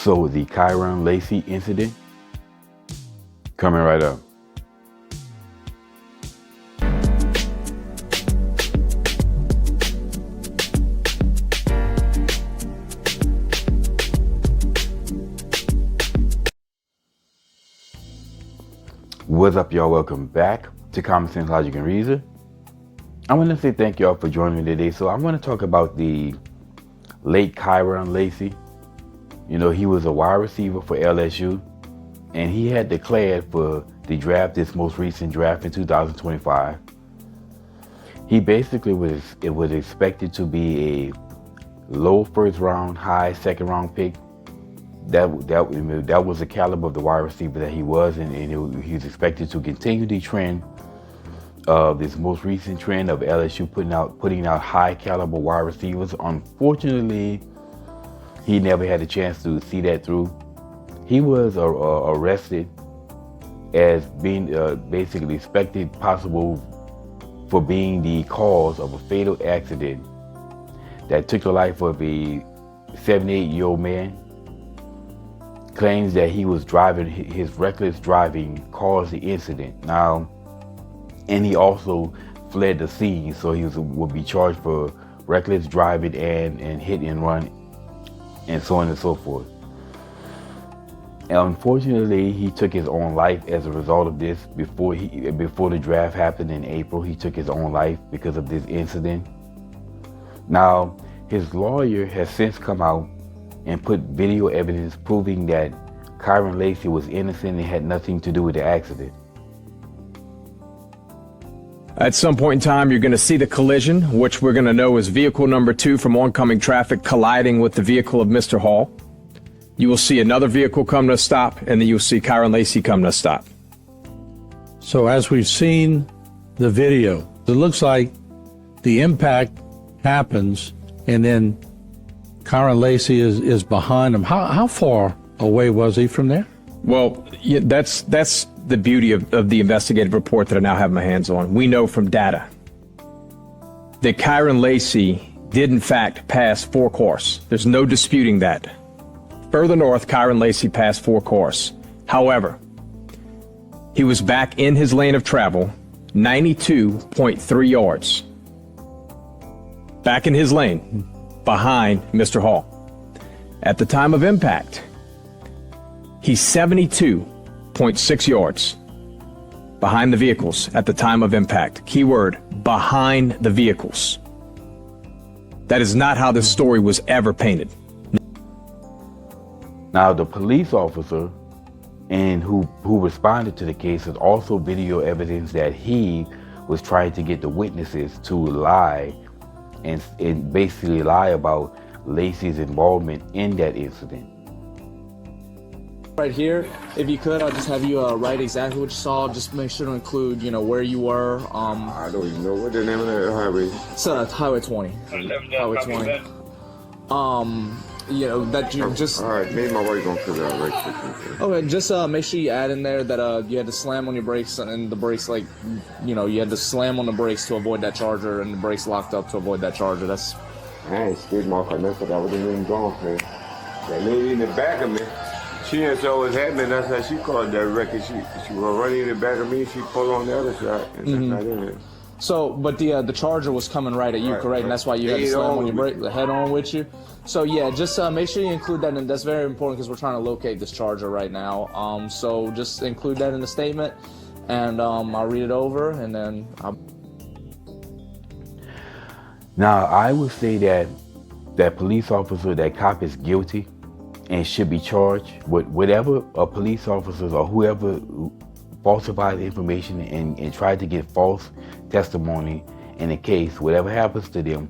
So the Kyran Lacy incident, coming right up. What's up, y'all? Welcome back to Common Sense, Logic, and Reason. I want to say thank y'all for joining me today. So I want to talk about the late Kyran Lacy. You know, he was a wide receiver for LSU, and he had declared for the draft, this most recent draft in 2025. He basically was expected to be a low first round, high second round pick. That was the caliber of the wide receiver that he was, and he was expected to continue the trend of this most recent trend of LSU putting out high caliber wide receivers. Unfortunately, he never had a chance to see that through. He was arrested as being basically suspected possible for being the cause of a fatal accident that took the life of a 78-year-old man. Claims that he was driving, his reckless driving caused the incident. Now, and he also fled the scene, so he will be charged for reckless driving and hit and run, and so on and so forth. And unfortunately, he took his own life as a result of this. Before the draft happened in April, he took his own life because of this incident. Now, his lawyer has since come out and put video evidence proving that Kyren Lacy was innocent and had nothing to do with the accident. At some point in time, you're going to see the collision, which we're going to know is vehicle number 2 from oncoming traffic colliding with the vehicle of Mr. Hall. You will see another vehicle come to a stop, and then you'll see Kyren Lacy come to a stop. So as we've seen the video, it looks like the impact happens, and then Kyren Lacy is behind him. How far away was he from there? Well, yeah, that's the beauty of the investigative report that I now have my hands on. We know from data that Kyren Lacy did in fact pass 4 cars. There's no disputing that. Further north, Kyren Lacy passed 4 cars. However, he was back in his lane of travel 92.3 yards. Back in his lane, behind Mr. Hall. At the time of impact, he's 72.6 yards behind the vehicles at the time of impact. Keyword, behind the vehicles. That is not how this story was ever painted. Now, the police officer and who responded to the case is also video evidence that he was trying to get the witnesses to lie and basically lie about Lacy's involvement in that incident. Right here, if you could, I'll just have you write exactly what you saw. Just make sure to include, where you were. I don't even know what the name of that highway. It's Highway 20. Highway 20. That you just. All right, me and my wife gonna figure out right quick. Okay, just make sure you add in there that you had to slam on your brakes, and the brakes, you had to slam on the brakes to avoid that charger, and the brakes locked up to avoid that charger. That's. I ain't scared my car, but I wasn't even going for it. That lady in the back of me, she didn't know what was happening. That's how she caused that wreck. She was running in the back of me. She pulled on the other side, and that's not in it. So, but the charger was coming right at you, correct? And that's why you had to slam on your brake, the head on with you. So yeah, just make sure you include that, and that's very important because we're trying to locate this charger right now. So just include that in the statement, and I'll read it over, and then Now, I would say that police officer, that cop is guilty and should be charged with whatever a police officer or whoever falsified information and tried to get false testimony in a case. Whatever happens to them,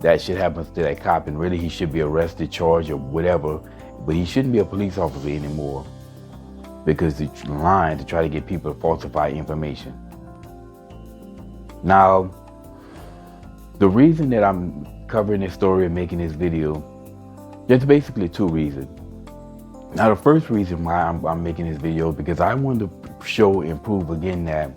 that should happen to that cop, and really he should be arrested, charged, or whatever. But he shouldn't be a police officer anymore because he's lying to try to get people to falsify information. Now, the reason that I'm covering this story and making this video, there's basically 2 reasons. Now, the first reason why I'm making this video is because I want to show and prove again that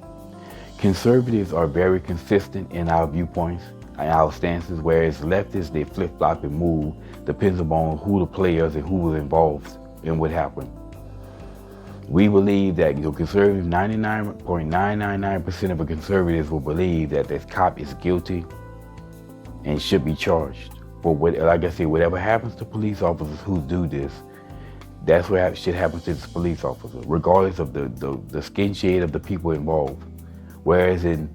conservatives are very consistent in our viewpoints and our stances, whereas leftists, they flip-flop and move, depends upon who the players and who was involved in what happened. We believe that conservatives, 99.999% of the conservatives will believe that this cop is guilty and should be charged for what, like I said, whatever happens to police officers who do this, that's what should happen to this police officer, regardless of the skin shade of the people involved. Whereas in,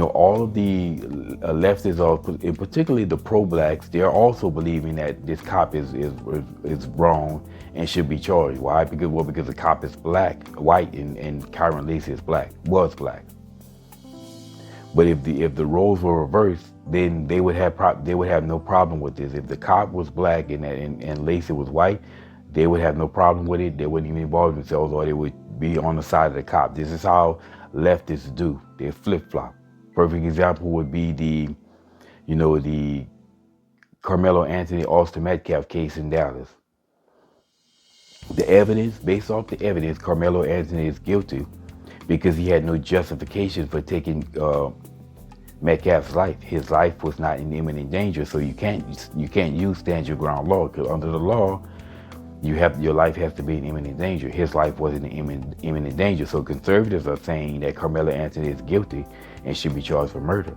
all of the leftists, and particularly the pro-blacks, they're also believing that this cop is wrong and should be charged. Why? Because the cop is white, and Kyren Lacy was black. But if the roles were reversed, then they would have no problem with this. If the cop was black and Lacy was white, they would have no problem with it. They wouldn't even involve themselves, or they would be on the side of the cop. This is how leftists do. They flip-flop. Perfect example would be the Carmelo Anthony Austin Metcalf case in Dallas. Based off the evidence, Carmelo Anthony is guilty because he had no justification for taking Metcalf's life. His life was not in imminent danger, so you can't use stand your ground law, because under the law, your life has to be in imminent danger. His life wasn't in imminent danger, so conservatives are saying that Carmelo Anthony is guilty and should be charged for murder.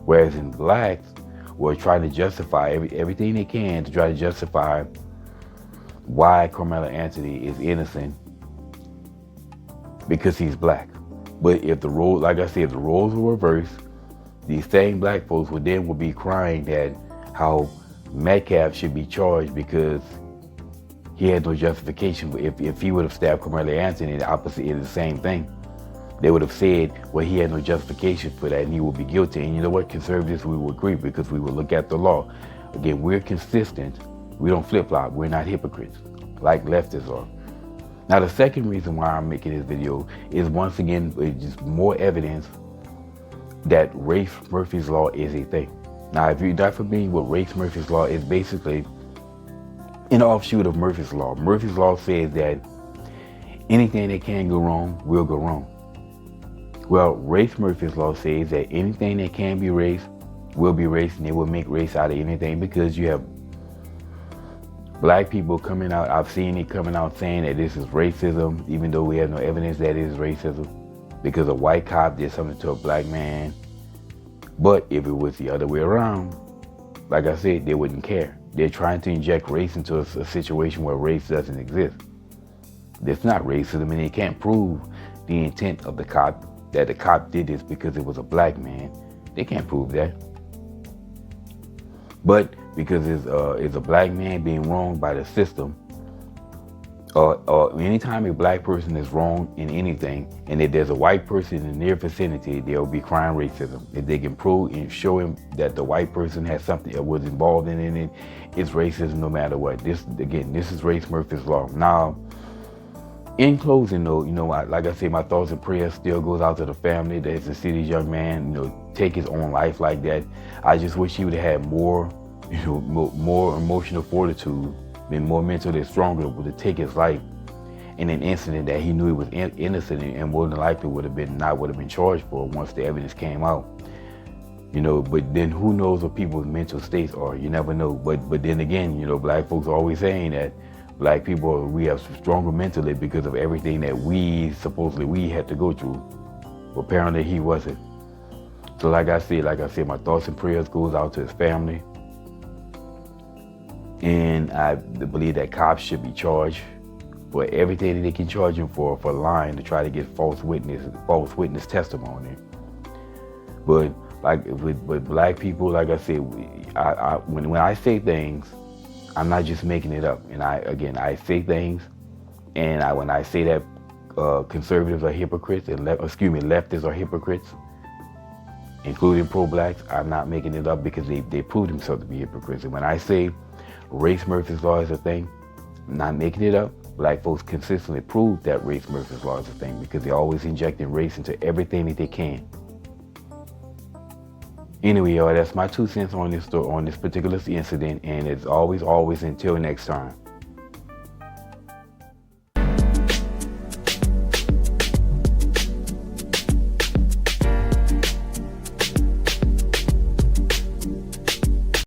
Whereas in blacks, we're trying to justify everything they can to try to justify why Carmelo Anthony is innocent because he's black. But if the roles, like I said, if the roles were reversed, these same black folks would be crying that how Metcalf should be charged because he had no justification. If he would have stabbed Kyran Lacy, the opposite is the same thing. They would have said, well, he had no justification for that and he would be guilty. And you know what? Conservatives, we will agree because we will look at the law. Again, we're consistent. We don't flip-flop. We're not hypocrites like leftists are. Now, the second reason why I'm making this video is, once again, just more evidence that race Murphy's Law is a thing. Now, if you're not familiar with race Murphy's Law, it's basically an offshoot of Murphy's Law. Murphy's Law says that anything that can go wrong will go wrong. Well, race Murphy's Law says that anything that can be race will be race, and they will make race out of anything, because you have black people coming out. I've seen it coming out saying that this is racism, even though we have no evidence that it is racism, because a white cop did something to a black man. But if it was the other way around, like I said, they wouldn't care. They're trying to inject race into a situation where race doesn't exist. It's not racism, and they can't prove the intent of the cop, that the cop did this because it was a black man. They can't prove that. But because it's a black man being wronged by the system, or anytime a black person is wrong in anything, and if there's a white person in their vicinity, they'll be crying racism. If they can prove and show him that the white person has something that was involved in it, it's racism no matter what. This is race Murphy's Law. Now, in closing though, like I say, my thoughts and prayers still goes out to the family that to see this young man, take his own life like that. I just wish he would have had more emotional fortitude, been more mentally stronger to take his life in an incident that he knew he was innocent and more than likely would have been charged for once the evidence came out. But then who knows what people's mental states are? You never know. But then again, black folks are always saying that black people, we have stronger mentally because of everything that we had to go through. But apparently he wasn't. So like I said, my thoughts and prayers goes out to his family. And I believe that cops should be charged for everything that they can charge him for lying to try to get false witness testimony. But with black people, like I said, when I say things, I'm not just making it up. And I say things, and when I say that conservatives are hypocrites and leftists are hypocrites, including pro-blacks, I'm not making it up because they prove themselves to be hypocrites. And when I say race Murphy's Law is a thing, I'm not making it up. Black folks consistently prove that race Murphy's Law is a thing because they're always injecting race into everything that they can. Anyway, y'all, that's my 2 cents on this particular incident, and it's always until next time.